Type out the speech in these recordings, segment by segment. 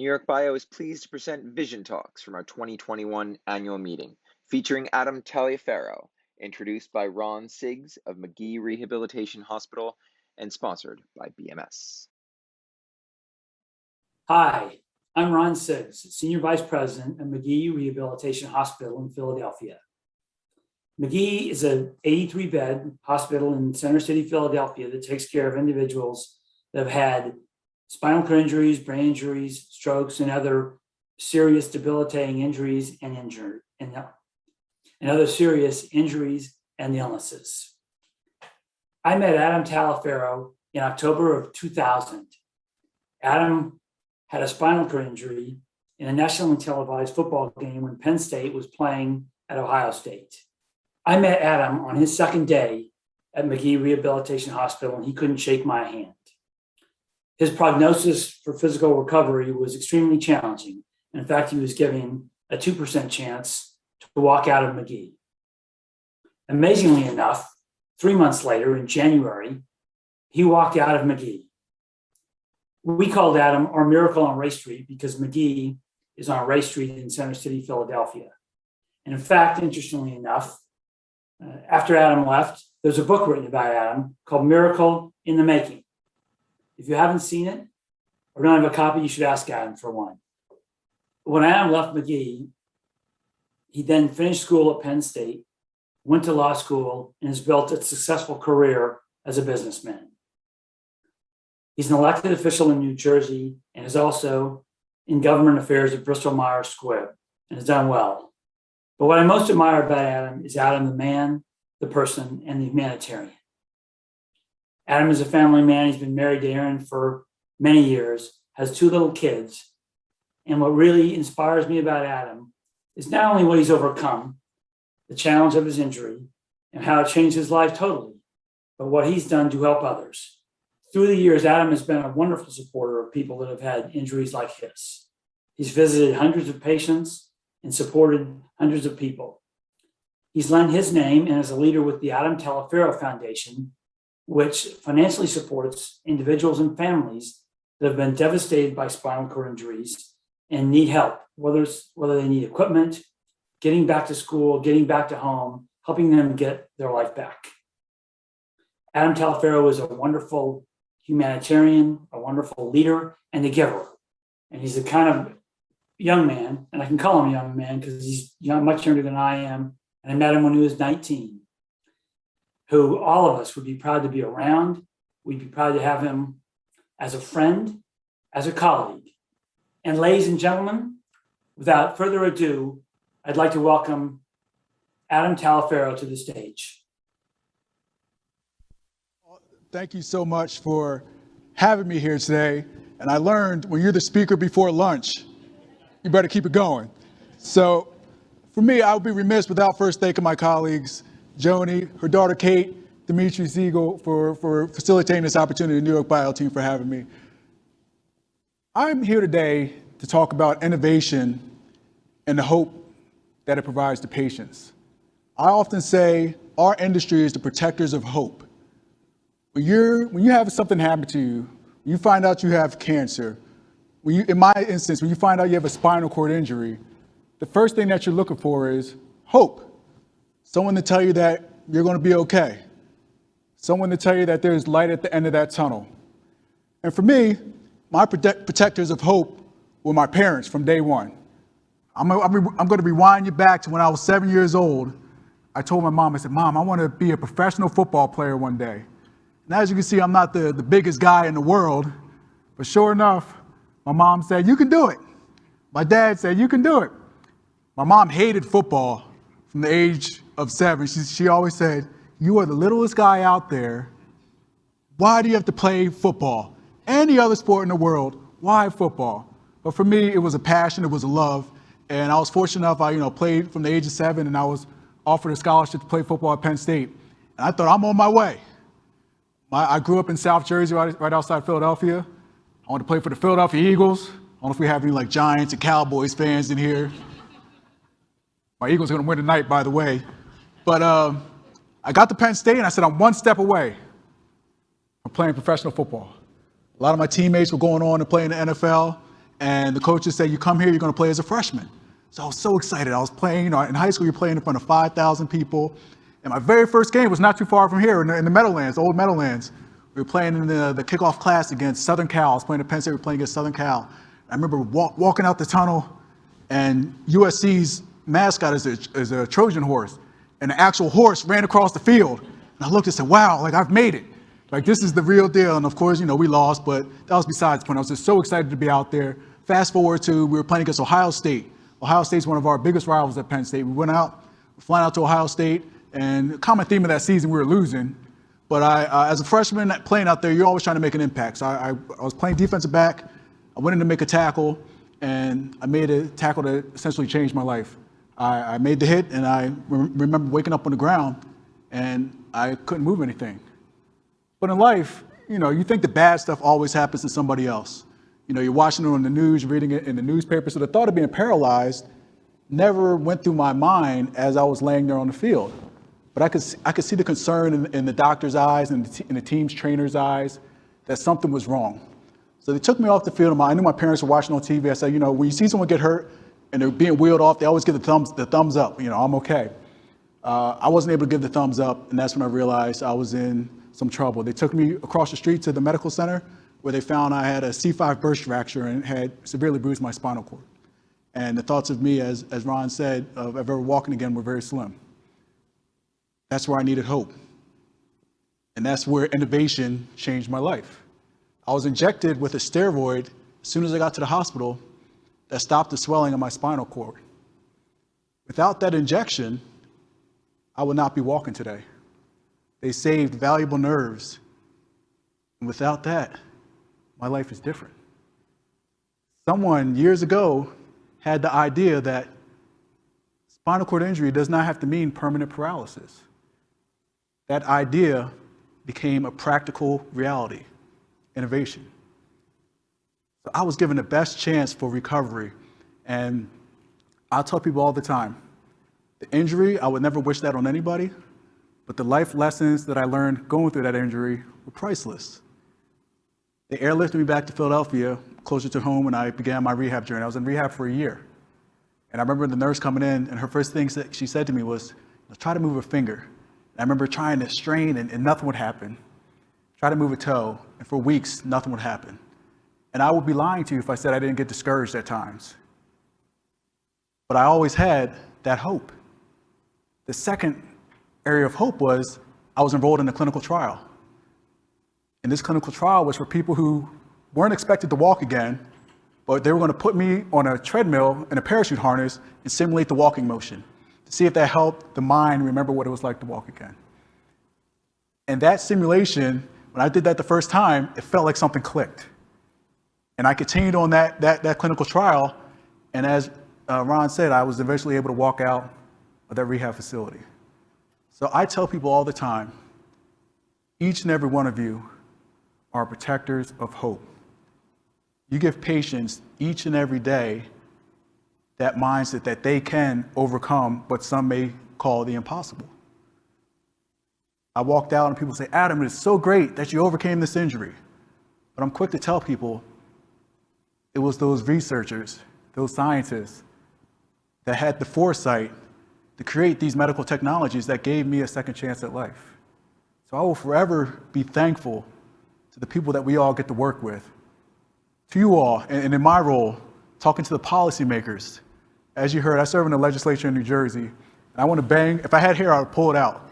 NewYorkBIO is pleased to present Vision Talks from our 2021 annual meeting, featuring Adam Taliaferro, introduced by Ron Siggs of Magee Rehabilitation Hospital and sponsored by BMS. Hi, I'm Ron Siggs, Senior Vice President at Magee Rehabilitation Hospital in Philadelphia. Magee is an 83-bed hospital in Center City, Philadelphia that takes care of individuals that have had spinal cord injuries, brain injuries, strokes, and other serious debilitating injuries and other serious injuries and illnesses. I met Adam Taliaferro in October of 2000. Adam had a spinal cord injury in a nationally televised football game when Penn State was playing at Ohio State. I met Adam on his second day at Magee Rehabilitation Hospital, and he couldn't shake my hand. His prognosis for physical recovery was extremely challenging. In fact, he was given a 2% chance to walk out of Magee. Amazingly enough, 3 months later, in January, he walked out of Magee. We called Adam our miracle on Ray Street because Magee is on Ray Street in Center City, Philadelphia. And in fact, interestingly enough, after Adam left, there's a book written about Adam called Miracle in the Making. If you haven't seen it or don't have a copy, you should ask Adam for one. When Adam left Magee, he then finished school at Penn State, went to law school, and has built a successful career as a businessman. He's an elected official in New Jersey and is also in government affairs at Bristol Squibb and has done well. But what I most admire about Adam is Adam, the man, the person, and the humanitarian. Adam is a family man. He's been married to Erin for many years, has 2 little kids. And what really inspires me about Adam is not only what he's overcome, the challenge of his injury, and how it changed his life totally, but what he's done to help others. Through the years, Adam has been a wonderful supporter of people that have had injuries like his. He's visited hundreds of patients and supported hundreds of people. He's lent his name and is a leader with the Adam Taliaferro Foundation, which financially supports individuals and families that have been devastated by spinal cord injuries and need help, whether they need equipment, getting back to school, getting back to home, helping them get their life back. Adam Taliaferro is a wonderful humanitarian, a wonderful leader, and a giver. And he's the kind of young man, and I can call him a young man because he's much younger than I am, and I met him when he was 19, who all of us would be proud to be around. We'd be proud to have him as a friend, as a colleague. And ladies and gentlemen, without further ado, I'd like to welcome Adam Taliaferro to the stage. Thank you so much for having me here today. And I learned when you're the speaker before lunch, you better keep it going. So for me, I would be remiss without first thanking my colleagues, Joni, her daughter Kate, Dimitri Siegel for facilitating this opportunity, the NewYorkBIO team for having me. I'm here today to talk about innovation and the hope that it provides to patients. I often say our industry is the protectors of hope. When you have something happen to you, when you find out you have cancer, in my instance, when you find out you have a spinal cord injury, the first thing that you're looking for is hope. Someone to tell you that you're going to be okay. Someone to tell you that there's light at the end of that tunnel. And for me, my protectors of hope were my parents from day one. I'm going to rewind you back to when I was 7 years old. I told my mom, I said, Mom, I want to be a professional football player one day. And as you can see, I'm not the biggest guy in the world, but sure enough, my mom said, you can do it. My dad said, you can do it. My mom hated football from the age of 7. She always said, you are the littlest guy out there. Why do you have to play football? Any other sport in the world, why football? But for me, it was a passion, it was a love. And I was fortunate enough, I played from the age of 7, and I was offered a scholarship to play football at Penn State. And I thought, I'm on my way. I grew up in South Jersey, right outside Philadelphia. I wanted to play for the Philadelphia Eagles. I don't know if we have any Giants and Cowboys fans in here. My Eagles are going to win tonight, by the way. But I got to Penn State, and I said, I'm one step away from playing professional football. A lot of my teammates were going on to play in the NFL, and the coaches said, you come here, you're going to play as a freshman. So I was so excited. I was playing, in high school, you're playing in front of 5,000 people. And my very first game was not too far from here in the Meadowlands, old Meadowlands. We were playing in the kickoff class against Southern Cal. I was playing at Penn State, we were playing against Southern Cal. I remember walking out the tunnel, and USC's mascot is a Trojan horse, and the actual horse ran across the field. And I looked and said, wow, like I've made it. Like this is the real deal. And of course, we lost, but that was besides the point. I was just so excited to be out there. Fast forward to, we were playing against Ohio State. Ohio State's one of our biggest rivals at Penn State. We went out, flying out to Ohio State, and the common theme of that season, we were losing. But as a freshman playing out there, you're always trying to make an impact. So I was playing defensive back. I went in to make a tackle, and I made a tackle that essentially changed my life. I made the hit, and I remember waking up on the ground, and I couldn't move anything. But in life, you think the bad stuff always happens to somebody else. You're watching it on the news, reading it in the newspaper. So the thought of being paralyzed never went through my mind as I was laying there on the field. But I could see the concern in the doctor's eyes and in the team's trainer's eyes that something was wrong. So they took me off the field. I knew my parents were watching on TV. I said, when you see someone get hurt and they're being wheeled off, they always give the thumbs up. I'm okay. I wasn't able to give the thumbs up, and that's when I realized I was in some trouble. They took me across the street to the medical center, where they found I had a C5 burst fracture and had severely bruised my spinal cord. And the thoughts of me, as Ron said, of ever walking again were very slim. That's where I needed hope. And that's where innovation changed my life. I was injected with a steroid as soon as I got to the hospital that stopped the swelling of my spinal cord. Without that injection, I would not be walking today. They saved valuable nerves. And without that, my life is different. Someone years ago had the idea that spinal cord injury does not have to mean permanent paralysis. That idea became a practical reality, innovation. So I was given the best chance for recovery. And I tell people all the time, the injury, I would never wish that on anybody, but the life lessons that I learned going through that injury were priceless. They airlifted me back to Philadelphia, closer to home, and I began my rehab journey. I was in rehab for a year. And I remember the nurse coming in, and her first thing that she said to me was, try to move a finger. And I remember trying to strain, and nothing would happen. Try to move a toe, and for weeks, nothing would happen. And I would be lying to you if I said I didn't get discouraged at times. But I always had that hope. The second area of hope was I was enrolled in a clinical trial. And this clinical trial was for people who weren't expected to walk again, but they were going to put me on a treadmill and a parachute harness and simulate the walking motion to see if that helped the mind remember what it was like to walk again. And that simulation, when I did that the first time, it felt like something clicked. And I continued on that clinical trial, and as Ron said, I was eventually able to walk out of that rehab facility. So I tell people all the time, each and every one of you are protectors of hope. You give patients each and every day that mindset that they can overcome what some may call the impossible. I walked out and people say, Adam, it's so great that you overcame this injury. But I'm quick to tell people it was those researchers, those scientists that had the foresight to create these medical technologies that gave me a second chance at life. So I will forever be thankful to the people that we all get to work with, to you all, and in my role, talking to the policymakers. As you heard, I serve in the legislature in New Jersey, and I want to bang, if I had hair, I would pull it out.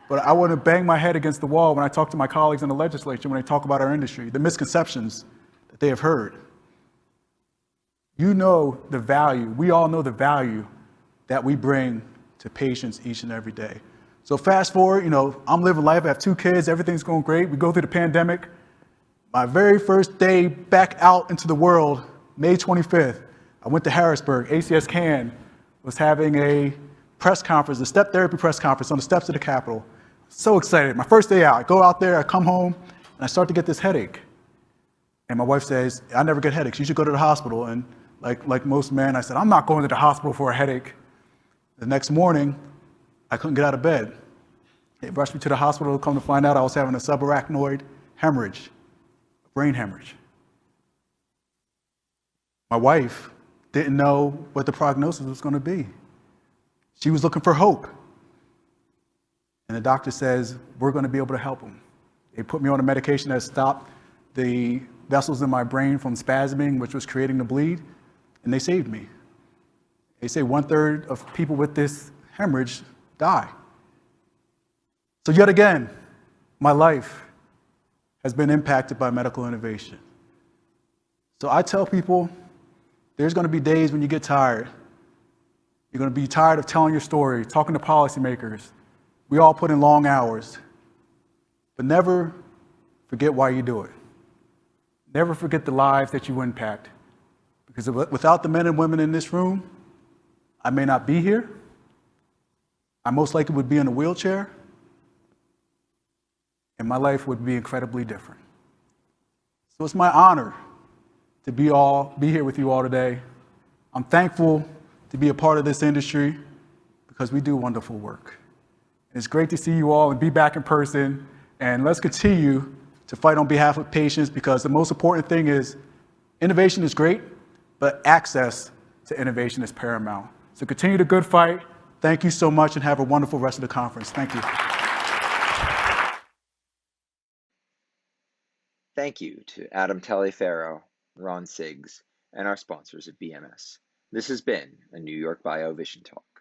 But I want to bang my head against the wall when I talk to my colleagues in the legislature, when they talk about our industry, the misconceptions that they have heard. You know the value, we all know the value that we bring to patients each and every day. So fast forward, I'm living life, I have 2 kids, everything's going great. We go through the pandemic. My very first day back out into the world, May 25th, I went to Harrisburg. ACS CAN was having a press conference, a step therapy press conference on the steps of the Capitol. So excited. My first day out, I go out there, I come home, and I start to get this headache. And my wife says, I never get headaches, you should go to the hospital. And like most men, I said, I'm not going to the hospital for a headache. The next morning, I couldn't get out of bed. They rushed me to the hospital, come to find out I was having a subarachnoid hemorrhage, a brain hemorrhage. My wife didn't know what the prognosis was going to be. She was looking for hope. And the doctor says, we're going to be able to help him. They put me on a medication that stopped the vessels in my brain from spasming, which was creating the bleed, and they saved me. They say 1/3 of people with this hemorrhage die. So yet again, my life has been impacted by medical innovation. So I tell people, there's going to be days when you get tired. You're going to be tired of telling your story, talking to policymakers. We all put in long hours. But never forget why you do it. Never forget the lives that you impact. Because without the men and women in this room, I may not be here. I most likely would be in a wheelchair. And my life would be incredibly different. So it's my honor to be here with you all today. I'm thankful to be a part of this industry because we do wonderful work. And it's great to see you all and be back in person. And let's continue to fight on behalf of patients, because the most important thing is innovation is great, but access to innovation is paramount. So continue the good fight. Thank you so much and have a wonderful rest of the conference. Thank you. Thank you to Adam Taliaferro, Ron Siggs, and our sponsors at BMS. This has been a NewYorkBIO Vision Talk.